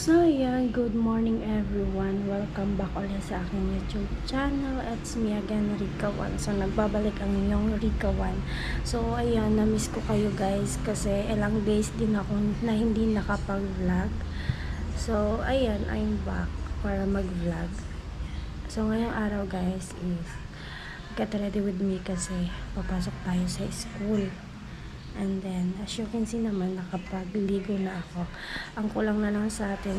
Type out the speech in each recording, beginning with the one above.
So, yan. Good morning everyone. Welcome back ulit sa aking YouTube channel. It's me again, Rika One. So, nagbabalik ang inyong Rika One. So, ayan. Na-miss ko kayo guys kasi ilang days din ako na hindi nakapag-vlog. So, ayan. I'm back para mag-vlog. So, ngayong araw guys is get ready with me kasi papasok tayo sa school. And then, as you can see naman, nakapagligo na ako. Ang kulang na lang sa atin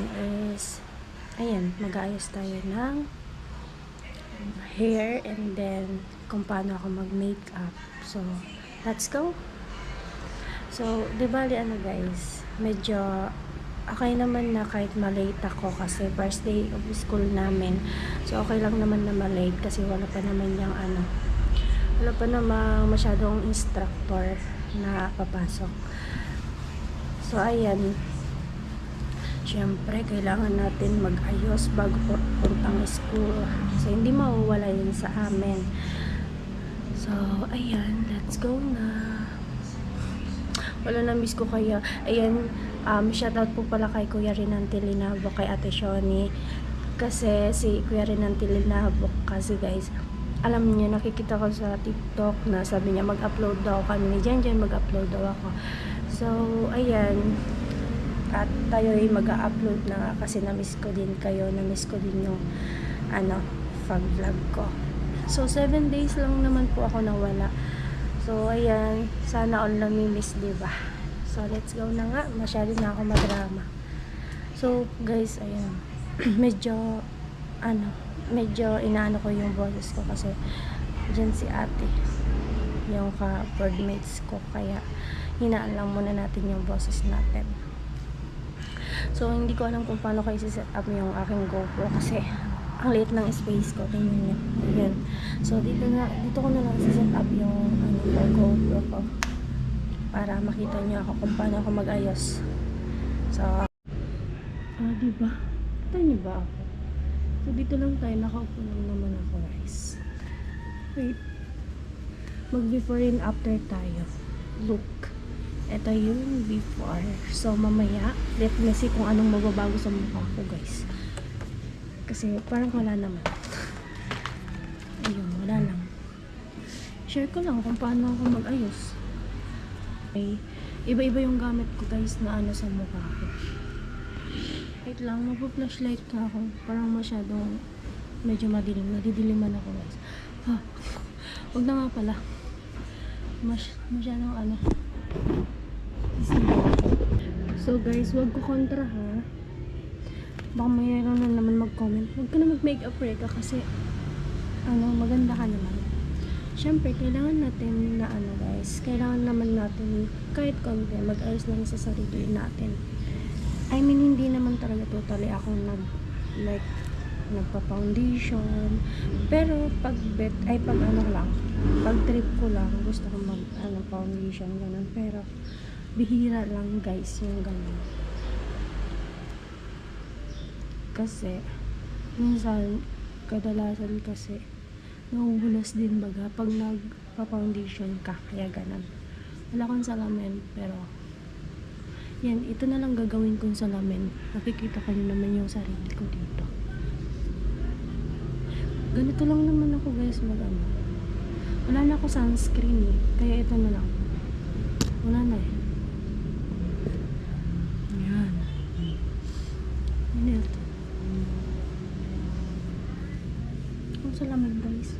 is, ayan, mag-aayos tayo ng hair and then, kung paano ako mag-makeup. So, let's go! So, di bali ano guys, medyo okay naman na kahit malate ako kasi first day of school namin. So, okay lang naman na malate kasi wala pa naman yung wala pa namang masyadong instructor na papasok. So, ayan. Siyempre, kailangan natin mag-ayos bago puntang school. So, hindi mawawala yun sa amin. So, ayan. Let's go na. Wala na miss ko kaya. Ayan, shoutout po pala kay Kuya Rinanti Linabo, kay Ate Shoni. Kasi si Kuya Rinanti Linabo, kasi guys, alam niyo, nakikita ko sa TikTok na sabi niya mag-upload daw kami ni Jen, mag-upload daw ako. So, ayan. At tayo ay mag-upload na kasi na-miss ko din kayo. Na-miss ko din yung pag-vlog ko. So, 7 days lang naman po ako nawala. So, ayan. Sana all nami-miss, diba? So, let's go na nga. Masyado na ako madrama. So, guys, ayan. medyo inaano ko yung boses ko kasi dyan si ate yung ka-boardmates ko, kaya hinaan lang muna natin yung boses natin. So, hindi ko alam kung paano ko i-set up yung aking GoPro kasi ang liit ng space ko. Tingnan nyo. Ayan. So, dito ko na lang i-set up yung GoPro ko para makita nyo ako kung paano ako mag-ayos. So, diba? Kita nyo ba ako? So, dito lang tayo. Nakaupo lang naman ako, guys. Wait. Mag-before and after tayo. Look. Ito yung before. So, mamaya, let me see kung anong magbabago sa mukha ko, guys. Kasi, parang wala naman. Ayun, wala lang. Share ko lang kung paano ako mag-ayos. Okay. Iba-iba yung gamit ko, guys, na sa mukha ko. Wait lang, magpo-flashlight ka ako. Parang masyadong medyo madilim. Nadidiliman ako, guys. Huwag na nga pala. Masyadong So, guys, huwag ko kontra, ha? Baka mayroon na naman mag-comment. Huwag ka na mag-makeup ka kasi maganda ka naman. Siyempre, kailangan natin na guys. Kailangan naman natin kahit konti mag-ayos lang sa sarili natin. I mean, hindi naman talaga totally ako nagpa-foundation. Pero pag trip ko lang, gusto ko foundation, ganun. Pero bihira lang guys yung ganun. Kasi minsan, kadalasan kasi nahuhulas din baga pag nagpa-foundation ka, kaya ganun. Wala kang salamin, pero yan, ito na lang gagawin kong salamin. Nakikita ko naman yung sarili ko dito. Ganito lang naman ako guys wala na ako sunscreen kaya ito na lang. Wala na yan. Ano ito? Ang salamin guys.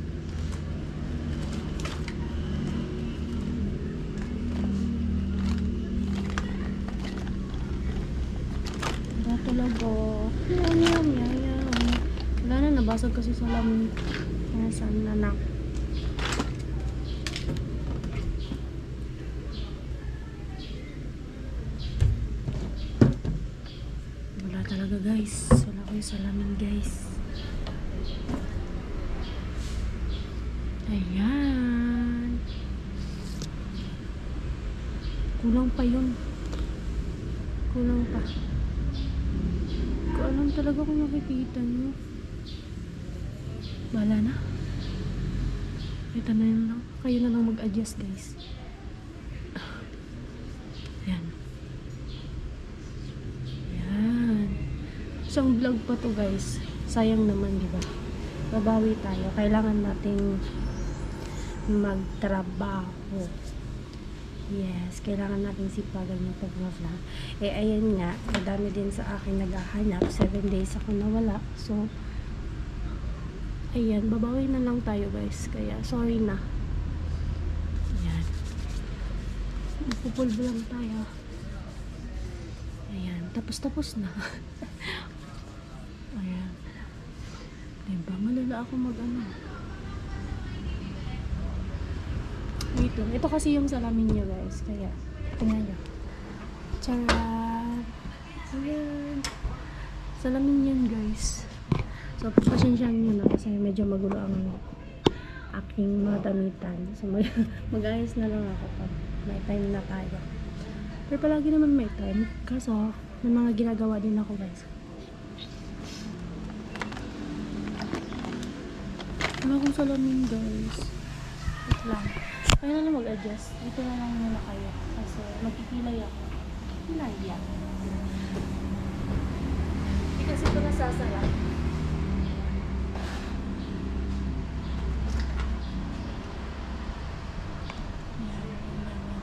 Talaga. Wala na, nabasag kasi sa lamin. Saan na na. Wala talaga guys. Wala ko yung salamin guys. Ayan. Kulang pa yun. Kulang pa. Alam talaga kung nakikita nyo. Wala na. Ito na yun lang. Kayo na lang mag-adjust guys. Yan. Yan. isang vlog pa to guys. Sayang naman, di ba? Babawi tayo. Kailangan nating magtrabaho. Yes, kailangan nating sipagan ng pag-vlog. Ayan nga, madami din sa akin naghahanap. 7 days ako nawala. So, ayan, babawi na lang tayo guys. Kaya, sorry na. Ayan. Pupulbo lang tayo. Ayan, tapos na. Ayan. Diba, malala ako mag-ano. Wait lang. Ito kasi yung salamin niya guys. Kaya, tingnan nyo. Tcharan! Ayan. Salamin yan guys. So, pasensyahan nyo na kasi medyo magulo ang aking mga damitan. So, mag-ayos na lang ako pag may time na tayo. Pero palagi naman may time. Kaso, may mga ginagawa din ako guys. Wala akong salamin guys. Wait lang. Kaya na lang mag-adjust. Dito na lang muna kayo. Kasi magkikilay ako. Kilay yan. Hindi kasi ito nasasara.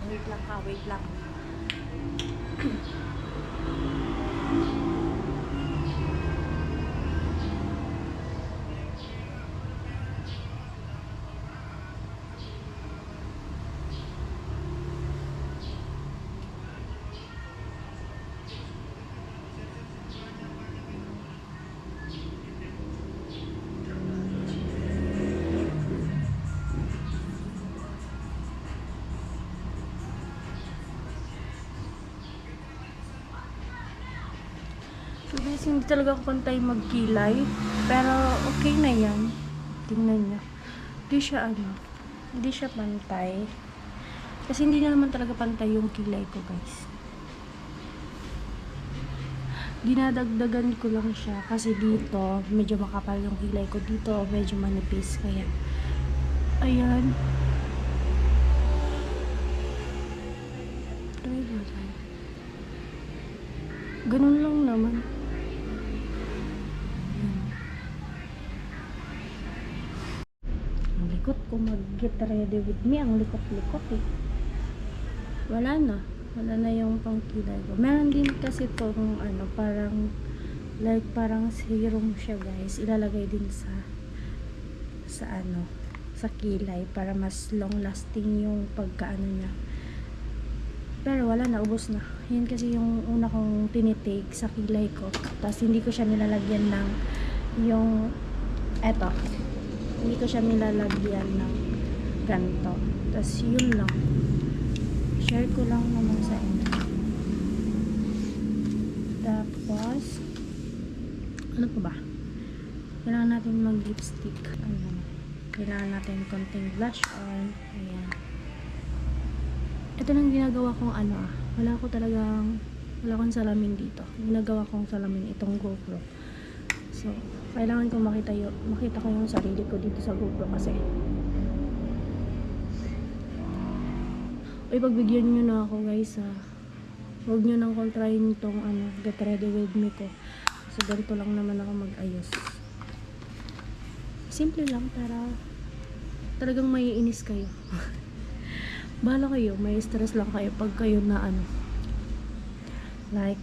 Wait lang ka, wait lang. So guys, hindi talaga ako pantay magkilay. Pero okay na yan. Tingnan nyo. Hindi siya pantay. Kasi hindi na naman talaga pantay yung kilay ko guys. Dinadagdagan ko lang siya. Kasi dito, medyo makapal yung kilay ko. Dito, medyo manipis. Kaya, ayan. Ganun lang naman. Ang likot ko mag-get ready with me. Ang likot-likot eh. Wala na yung pangkilay ko. Meron din kasi itong ano, parang serum siya guys. Ilalagay din sa kilay para mas long lasting yung pagkaano niya. Pero wala na, ubos na. Yan kasi yung una kong tinitake sa kilay ko. Tapos hindi ko siya nilalagyan ng hindi ko siya nilalagyan ng ganito. Tapos yun lang. Share ko lang naman sa inyo. Tapos, ano pa ba? Kailangan natin mag-lipstick. Kailangan natin konting blush on. Ayan. Ito lang ginagawa kong wala akong salamin dito. Ginagawa kong salamin itong GoPro. So, kailangan kong makita ko yung sarili ko dito sa GoPro kasi. Uy, pagbigyan nyo na ako guys huwag nyo nang kontrahin itong get ready with me ko. So, ganito lang naman ako mag-ayos. Simple lang, pero talagang maiinis kayo. Bahala kayo, may stress lang kayo pag kayo na like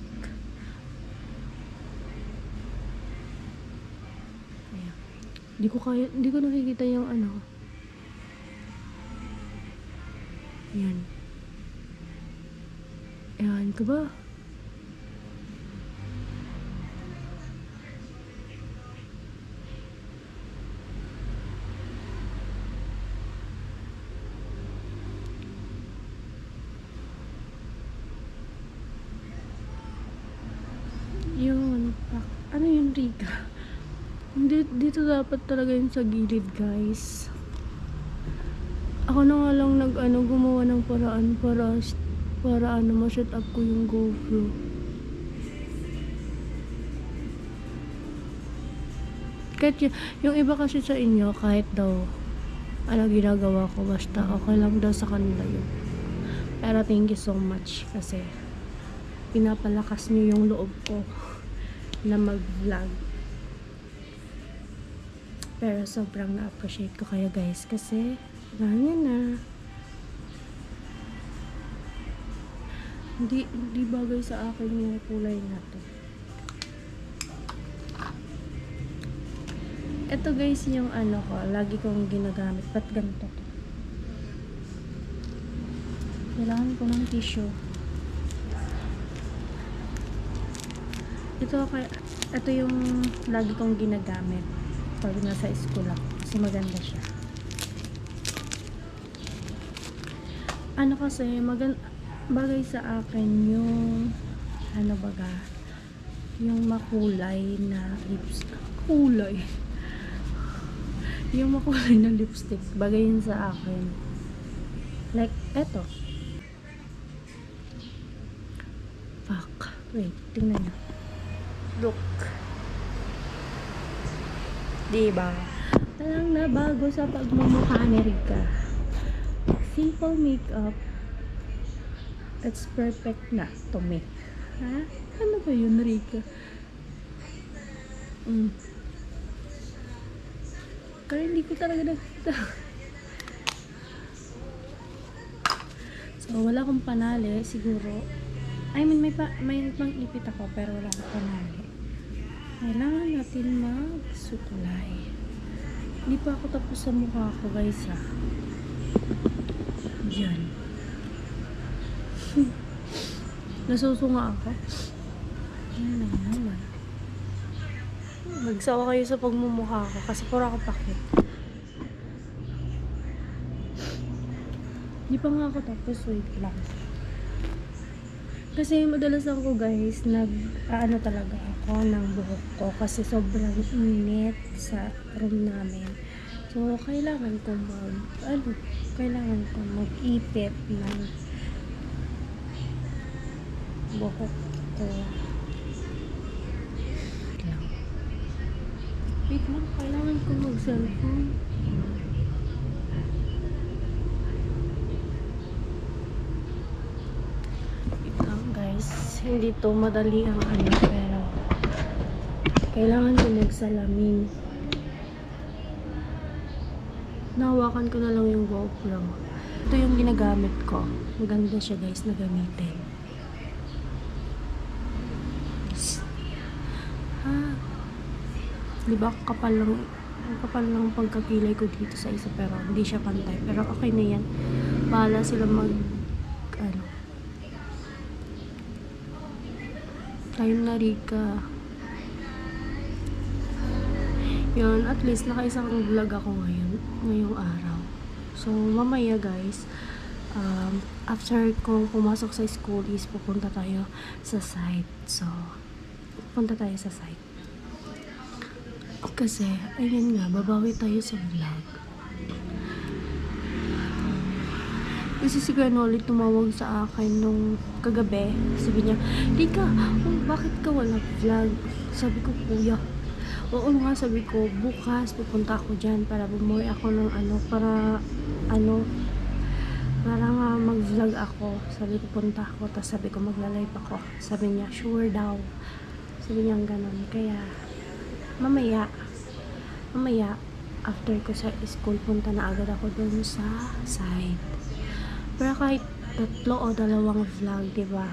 ayan. Hindi ko nakikita yung ayan ka ba? Yung Riga. Dito dapat talaga yung sa gilid guys. Ako na nga lang gumawa ng paraan para ma-set up ko yung GoPro. Kahit yung iba kasi sa inyo, kahit daw ginagawa ko, basta okay lang daw sa kanila yun. Pero thank you so much kasi pinapalakas nyo yung loob ko. na mag-vlog. Pero sobrang na-appreciate ko kayo guys kasi ganyan na. Hindi bagay sa akin yung kulay na to. Ito guys yung ano ko, lagi kong ginagamit. Ba't ganito to? Kailangan ko ng tissue. Ito yung lagi kong ginagamit pag nasa school ako. Kasi maganda siya. Ano kasi, bagay sa akin yung ano baga, yung makulay na lipstick. Yung makulay na lipstick. Bagay yun sa akin. Like, eto. Fuck. Wait, tingnan nyo. Look. Diba? Walang nabago sa pagmumukha ni Rika. Simple makeup. It's perfect na to me. Ha? Ano ba yun, Rika? Kaya hindi ko talaga nakita. So, wala akong panali siguro. I mean, may pang-ipit ako pero wala akong panali. Kailangan natin magsukulay. Hindi pa ako tapos sa mukha ko guys ha. Diyan. Nasusunga ako. Ano naman. Magsawa kayo sa pagmumukha ko kasi pura ako pakit. Hindi pa nga ako tapos, wait lang. Kasi madalas ako guys, ano talaga ako ng buhok ko kasi sobrang init sa room namin. So, kailangan ko mag-ipit ng buhok ko. Wait lang, kailangan ko mag-cellphone. Wait lang guys, hindi to madali ang ano, pero kailangan ko magsalamin. Nahawakan ko na lang yung GoPro. Ito yung ginagamit ko. Maganda siya guys na gamitin. Diba kapal lang pagkakilay ko dito sa isa pero hindi siya pantay. Pero okay na yan. Bahala sila time na Rika. Yun, at least nakaisang vlog ako ngayong araw. So, mamaya guys, after ko pumasok sa school is pupunta tayo sa site. So, pupunta tayo sa site. Kasi, ayun nga, babawi tayo sa vlog. Kasi si Granoli tumawag sa akin nung kagabi. Sabi niya, Rika, bakit ka wala vlog? Sabi ko, kuya. Oo nga, sabi ko, bukas pupunta ako dyan para bumuwi ako ng para nga mag-vlog ako. Sabi ko, punta ako. Tapos sabi ko, magla-live ako. Sabi niya, sure daw. Sabi niya ganun. Kaya, mamaya, after ko sa school, punta na agad ako dun sa site. Pero kahit 3 o 2 vlog, diba?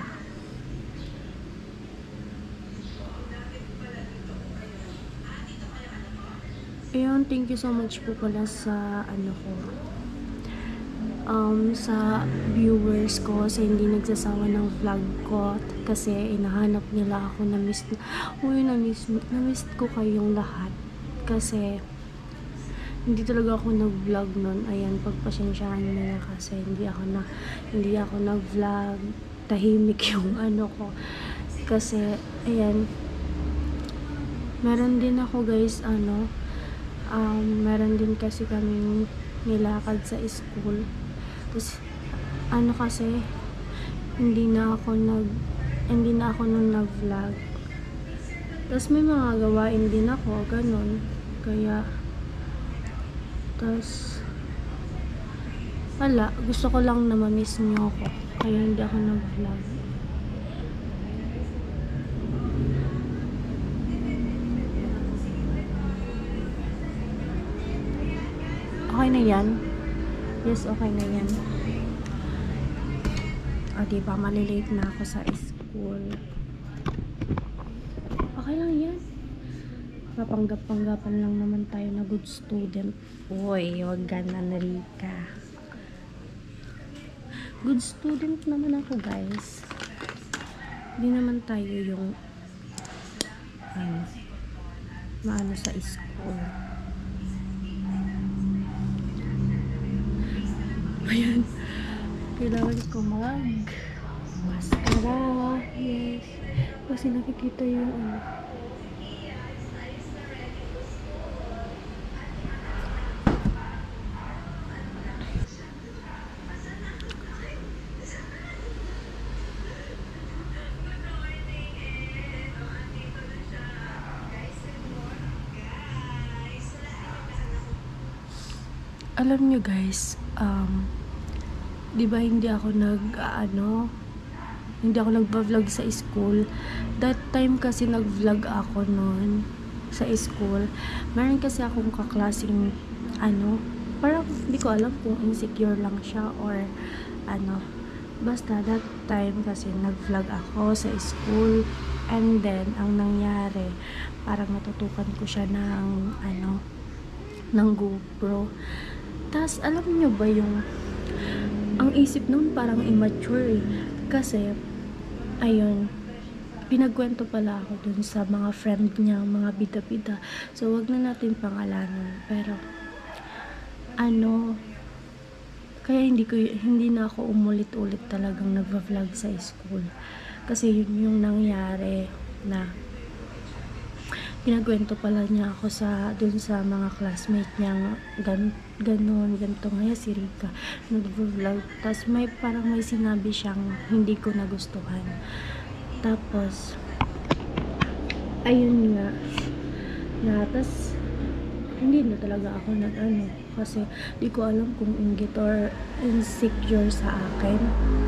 Ayun, thank you so much po pala sa sa viewers ko sa hindi nagsasawa ng vlog ko kasi inahanap nila ako. Na-miss ko kayong lahat kasi hindi talaga ako nag-vlog nun. Ayan, pagpasensyahan nila kasi hindi ako nag-vlog. Tahimik yung ko kasi ayan, meron din ako guys meron din kasi kaming nilakad sa school. Tapos kasi hindi na ako nung nag-vlog. Tapos may mga gawain din ako, ganun. Kaya tapos wala, gusto ko lang na ma-miss niyo ako. Kaya hindi ako nag-vlog. Okay na yan? Yes, okay na yan. O, diba, malilate na ako sa school. Okay lang yan. Papanggap-panggapan lang naman tayo na good student. Uy, wag ganan, Rika. Good student naman ako, guys. Hindi naman tayo yung maano sa school. Ayan. Kailangan ko maskara. Yes. Kasi nakikita yung alam nyo guys, di ba hindi ako nag-vlog sa school. That time kasi nag-vlog ako noon sa school. Meron kasi akong kaklaseng parang hindi ko alam kung insecure lang siya or basta that time kasi nag-vlog ako sa school, and then ang nangyari parang natutukan ko siya ng GoPro. Tas alam nyo ba yung ang isip nun parang immature kasi ayun, pinagkwento pala ako dun sa mga friend niya, mga bida-bida, so wag na natin pangalanan, pero kaya hindi na ako umulit-ulit talagang nagva-vlog sa school kasi yun yung nangyari na pinagkwento pala niya ako dun sa mga classmate niya, ganito nga si Rika nag-vlog, tas parang may sinabi siyang hindi ko nagustuhan, tapos ayun nga tas hindi na talaga ako kasi di ko alam kung inggit or insecure sa akin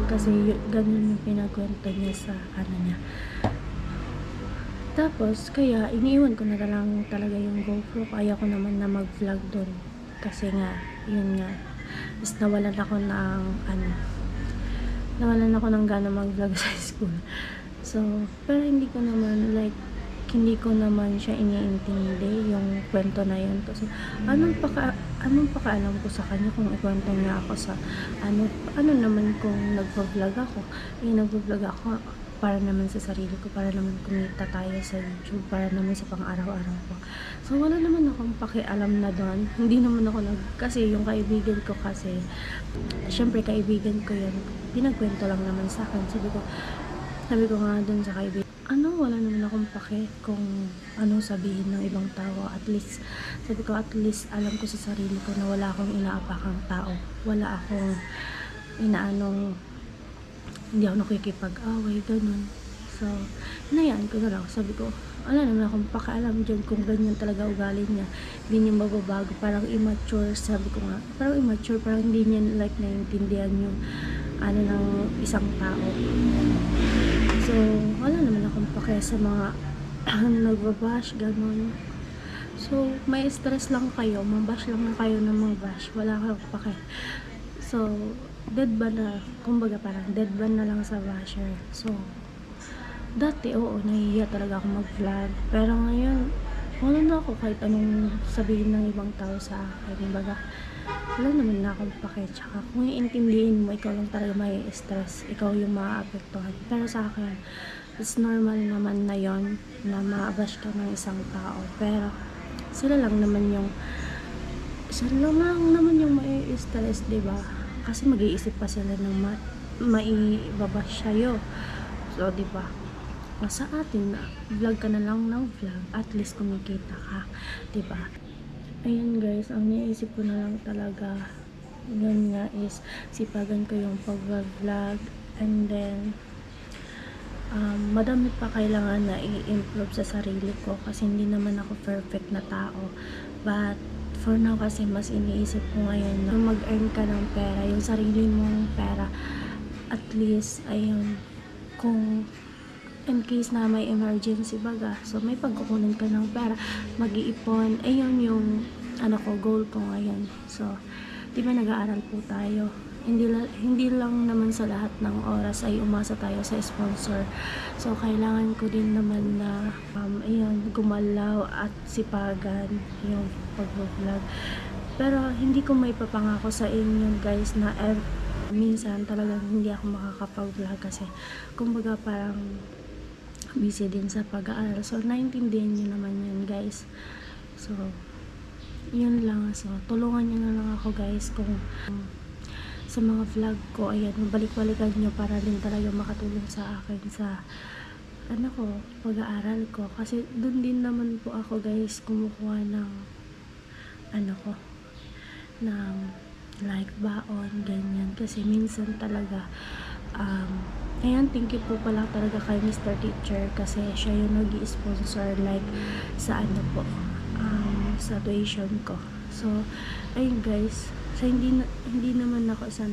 kasi ganun yung pinagkwento niya sa niya. Tapos, kaya, iniiwan ko na lang talaga yung GoPro. Kaya ko naman na mag-vlog doon. Kasi nga, yun nga. Tapos, nawalan ako ng gana mag-vlog sa school. So, pero hindi ko naman siya iniintindi yung kwento na yun. Kasi, anong pakaalam ko sa kanya kung ikwento niya ako sa, ano naman kung nagpa-vlog ako. Nagpa-vlog ako para naman sa sarili ko, para naman kumita tayo sa YouTube, para naman sa pang-araw-araw ko. So, wala naman akong pakialam na doon. Hindi naman ako kasi yung kaibigan ko kasi, syempre kaibigan ko yun, pinagkwento lang naman sa akin. Sabi ko nga doon sa kaibigan, wala naman akong pake kung anong sabihin ng ibang tao. At least alam ko sa sarili ko na wala akong inaapakang tao. Wala akong hindi ako nakikipag-away, ganun. So, hinayaan ko na lang. Sabi ko, wala naman akong pakialam dyan kung ganyan talaga ugali niya. Hindi niya mababago. Parang immature. Sabi ko nga, parang immature. Parang hindi niya naiintindihan yung ng isang tao. So, wala naman akong pake sa mga nagbabash, ganun. So, may stress lang kayo. Mabash lang kayo ng mag-bash. Wala kang pake. So, dead ban na, kumbaga parang dead ban na lang sa basher. So, dati, nahihiya talaga ako mag-vlog. Pero ngayon, wala na ako kahit anong sabihin ng ibang tao sa akin. Kumbaga, wala naman na akong pake. Tsaka, kung iintindihin mo, ikaw lang talaga may stress. Ikaw yung maaapektuhan. Pero sa akin, it's normal naman na yon na maabash ka ng isang tao. Pero, sila lang naman yung may stress, diba? Kasi mag-iisip pa sila ng maibabash sa'yo. So, diba? Sa atin, vlog ka na lang ng vlog. At least kumikita ka. Diba? Ayun guys, ang naisip ko na lang talaga yun nga is sipagan ko yung pag-vlog. And then, madami pa kailangan na i-improve sa sarili ko kasi hindi naman ako perfect na tao. But, for now kasi mas iniisip ko ngayon na mag-earn ka ng pera, yung sarili mong pera, at least ayun, kung in case na may emergency baga, so may pagkukunan ka ng pera, mag-iipon, ayun yung goal ko ngayon. So, di ba nag-aaral po tayo? Hindi lang naman sa lahat ng oras ay umasa tayo sa sponsor. So, kailangan ko din naman na gumalaw at sipagan yung pag-vlog. Pero, hindi ko may papangako sa inyo guys na minsan talagang hindi ako makakapag-vlog kasi kumbaga parang busy din sa pag-aaral. So, naintindihan nyo naman yun guys. So, yun lang. So, tulungan nyo na lang ako guys kung sa mga vlog ko, ayan, balik-balikan nyo para din talaga makatulong sa akin sa pag-aaral ko. Kasi dun din naman po ako guys kumukuha ng ng like baon, ganyan. Kasi minsan talaga ayan, thank you po pala talaga kay Mr. Teacher kasi siya yung nag-i-sponsor like sa sa tuition ko. So, ayun guys. So, hindi naman ako sa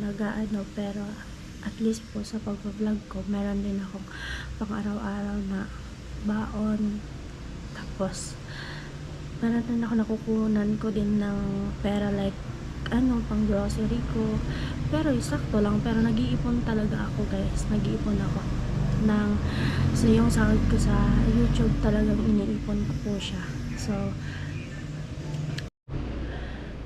pero at least po sa pag-vlog ko, meron din akong pang-araw-araw na baon. Tapos, meron din ako nakukunan ko din ng pera like pang grocery ko. Pero sakto lang, pero nag-iipon talaga ako guys. Nag-iipon ako so yung sahod ko sa YouTube talagang iniipon ko po siya. So,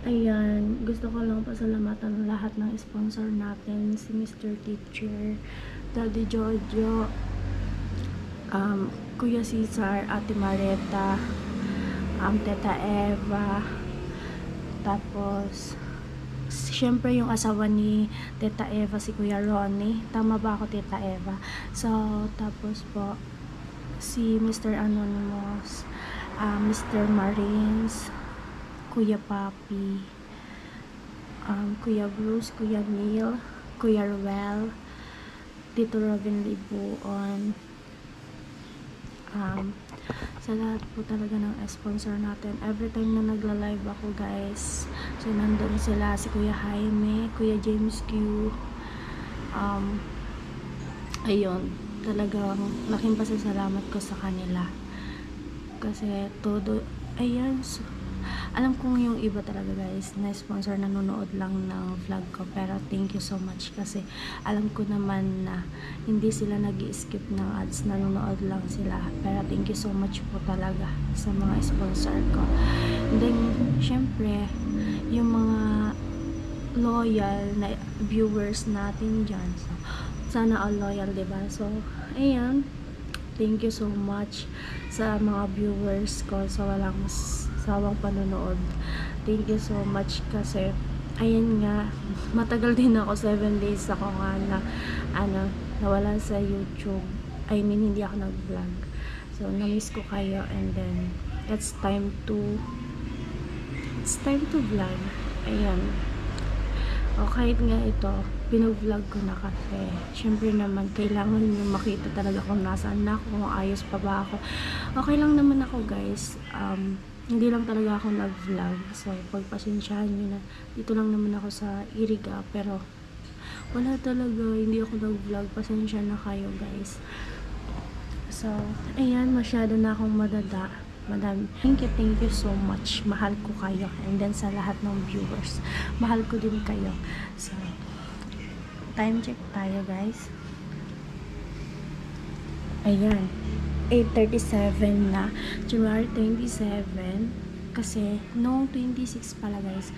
ayan, gusto ko lang pasalamatan lahat ng sponsor natin, si Mr. Teacher, Daddy Jojo, Kuya Cesar, Ate Mareta, Teta Eva, tapos syempre yung asawa ni Teta Eva, si Kuya Ronnie. Tama ba ako, Teta Eva? So, tapos po si Mr. Anonymous, Mr. Marines, Kuya Papi, Kuya Bruce, Kuya Neil, Kuya Ruel, Tito Robin Libuon, sa lahat po talaga ng sponsor natin. Every time na nagla-live ako guys, so nandun sila, si Kuya Jaime, Kuya James Q, ayun, talagang laking pasasalamat ko sa kanila kasi ayan, so, alam kong yung iba talaga guys na sponsor nanonood lang ng vlog ko, pero thank you so much kasi alam ko naman na hindi sila nag-i-skip ng ads, nanonood lang sila. Pero thank you so much po talaga sa mga sponsor ko. And then syempre yung mga loyal na viewers natin dyan, so sana all loyal, diba? So ayan, thank you so much sa mga viewers ko sa walang sawang panonood. Thank you so much kasi ayan nga, matagal din ako, 7 days ako nga na nawala sa YouTube. I mean, hindi ako nag-vlog. So, na-miss ko kayo and then it's time to vlog. Ayan. O kahit nga ito, pinag-vlog ko na kasi syempre naman kailangan nyo makita talaga kung nasaan na ako, kung ayos pa ba ako. Okay lang naman ako guys. Hindi lang talaga ako nag-vlog. So, pagpasensyahan nyo na. Dito lang naman ako sa Iriga. Pero, wala talaga. Hindi ako nag-vlog. Pasensya na kayo, guys. So, ayan. Masyado na akong madada. Madami. Thank you so much. Mahal ko kayo. And then, sa lahat ng viewers, mahal ko din kayo. So, time check tayo, guys. Ayan. 8:37 na, January 27, kasi noong 26 pala guys,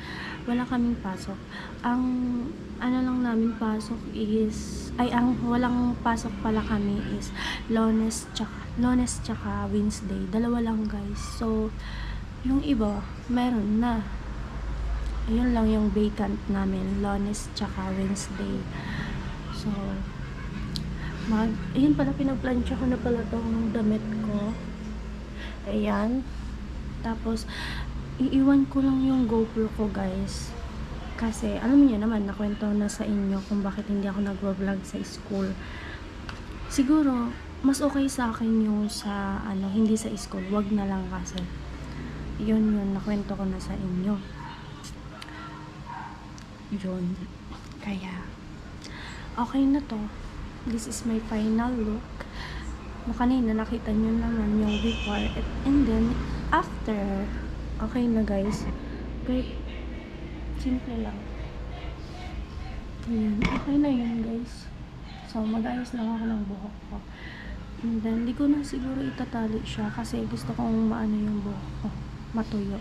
wala kaming pasok. Ang lang namin pasok is, ang walang pasok pala kami is Lunes tsaka Wednesday. Dalawa lang guys. So, yung iba, meron na. Ayun lang yung vacant namin, Lunes tsaka Wednesday. So, ayun pala, pinagplansya ko na pala tong damit ko. Ayan. Tapos, iiwan ko lang yung GoPro ko guys. Kasi, alam niyo naman, nakwento na sa inyo kung bakit hindi ako nag-vlog sa school. Siguro, mas okay sa akin yung sa, hindi sa school. Wag na lang kasi. Yun, nakwento ko na sa inyo. Yun. Kaya, okay na to. This is my final look. Kanina nakita nyo naman yung before and then after. Okay na guys. Kahit simple lang. Ayan. Okay na yun, guys. So, mag-ayos lang ako ng buhok ko. And then, di ko na siguro itatali siya kasi gusto kong maano yung buhok ko. Matuyo.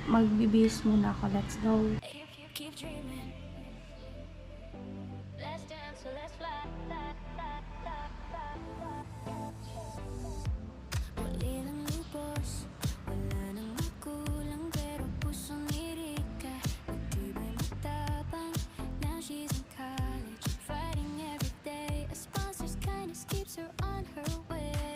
Magbibihis muna ako. Let's go. If you keep dreaming, let's dance, so let's fly. Muli ng lubos, wala nang makulang, pero puso ni Rika nagtibay matapang. Now she's in college, fighting every day. A sponsor's kindness keeps her on her way.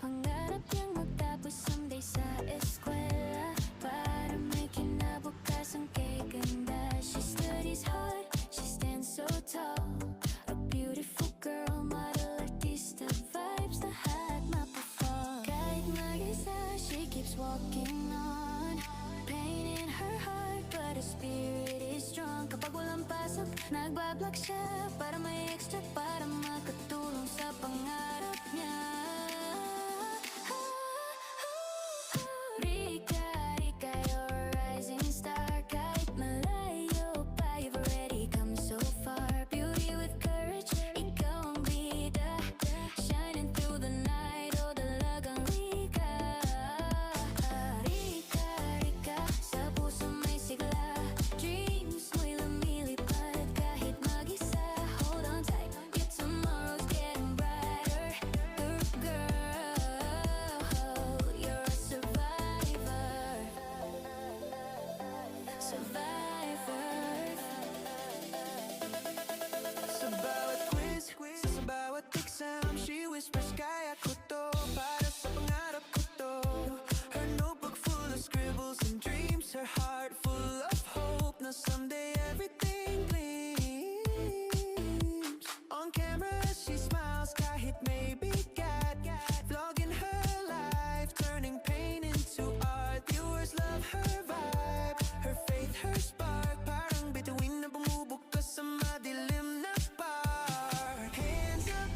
Pangarap niyang magtapos someday sa eskwela para may kinabukasan kay ganda. She studies hard, she stands so tall. A beautiful girl, model, artista, vibes lahat mapafall. Kahit mag-isa, she keeps walking on. Pain in her heart, but her spirit is strong. Kapag walang pasok, nagbablock siya para may extra, para makatulong sa pangarap niya. Rika, Rika, you're a rising star. Kahit malayo pa, you've already come so far. Beauty with courage, ikaw ang bida. Shining through the night, oh dalagang Rika. Rika, Rika, sa puso may sigla. Dreams mo'y lumilipad kahit mag-isa. Hold on tight, your tomorrow's getting brighter. Girl, you're a survivor. Sa bawat quiz, sa bawat exam, she whispers, kaya ko to, para sa pangarap ko to. Her notebook full of scribbles and dreams, her heart full of hope, na someday everything gleams. On camera she smiles kahit may bigat, vlogging her life, turning pain into art. Viewers love her vibe, her faith, her spark, parang bituin na bumubukas sa madilim na bar. Hands up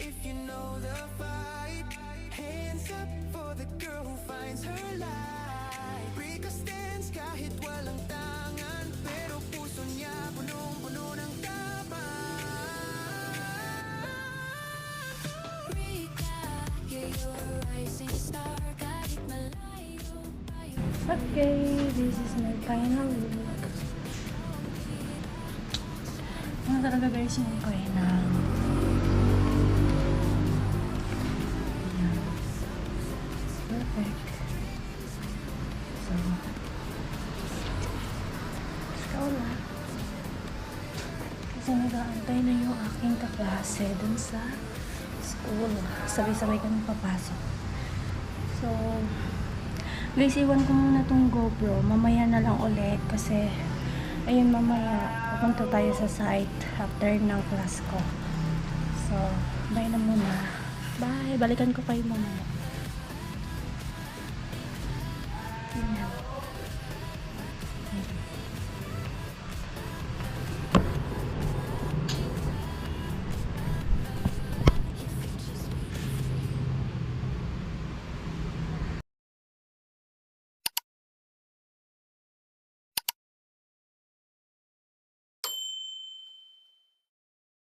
if you know the fight. Hands up for the girl who finds her light. Rika stands kahit walang tangan, pero puso niya punong-puno ng Rika, yeah, you're a rising star. Kahit malayo pa yung Okay, this is my final look. Ano talaga guys yung final? Ayan. Perfect. So, let's go na. Kasi nag-aantay na yung aking kaklase dun sa school. Sabay-sabay kami papasok. So, guys, iwan ko muna tong GoPro. Mamaya na lang ulit kasi ayun, mamaya pupunta tayo sa site after ng class ko. So, bye na muna. Bye! Balikan ko kayo mamaya.